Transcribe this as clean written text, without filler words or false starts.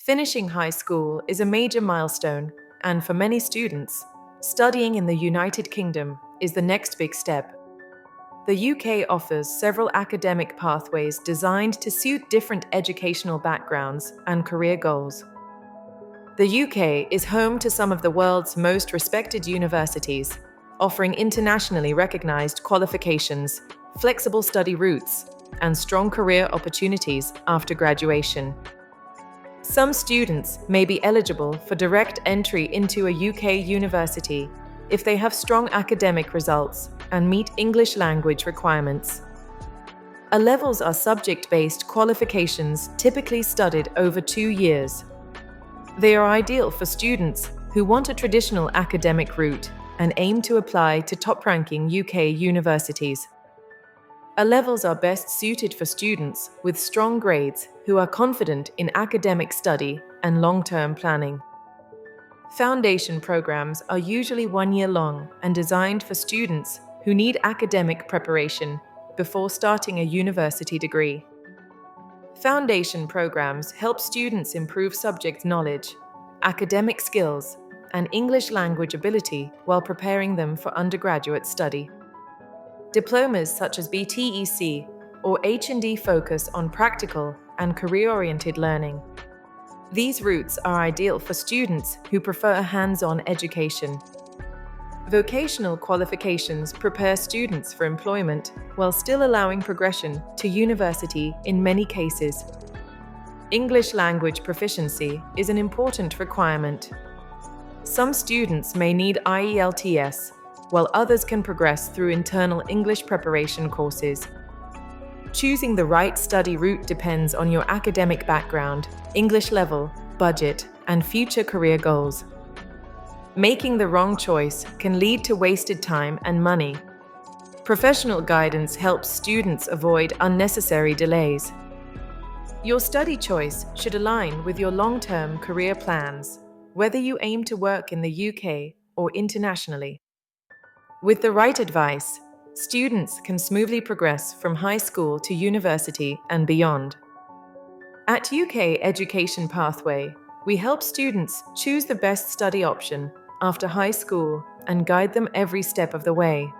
Finishing high school is a major milestone, and for many students, studying in the United Kingdom is the next big step. The UK offers several academic pathways designed to suit different educational backgrounds and career goals. The UK is home to some of the world's most respected universities, offering internationally recognized qualifications, flexible study routes, and strong career opportunities after graduation. Some students may be eligible for direct entry into a UK university if they have strong academic results and meet English language requirements. A-levels are subject-based qualifications typically studied over 2 years. They are ideal for students who want a traditional academic route and aim to apply to top-ranking UK universities. A-levels are best suited for students with strong grades who are confident in academic study and long-term planning. Foundation programs are usually 1 year long and designed for students who need academic preparation before starting a university degree. Foundation programs help students improve subject knowledge, academic skills, and English language ability while preparing them for undergraduate study. Diplomas such as BTEC or H&D focus on practical and career-oriented learning. These routes are ideal for students who prefer hands-on education. Vocational qualifications prepare students for employment while still allowing progression to university in many cases. English language proficiency is an important requirement. Some students may need IELTS, while others can progress through internal English preparation courses. Choosing the right study route depends on your academic background, English level, budget, and future career goals. Making the wrong choice can lead to wasted time and money. Professional guidance helps students avoid unnecessary delays. Your study choice should align with your long-term career plans, whether you aim to work in the UK or internationally. With the right advice, students can smoothly progress from high school to university and beyond. At UK Education Pathway, we help students choose the best study option after high school and guide them every step of the way.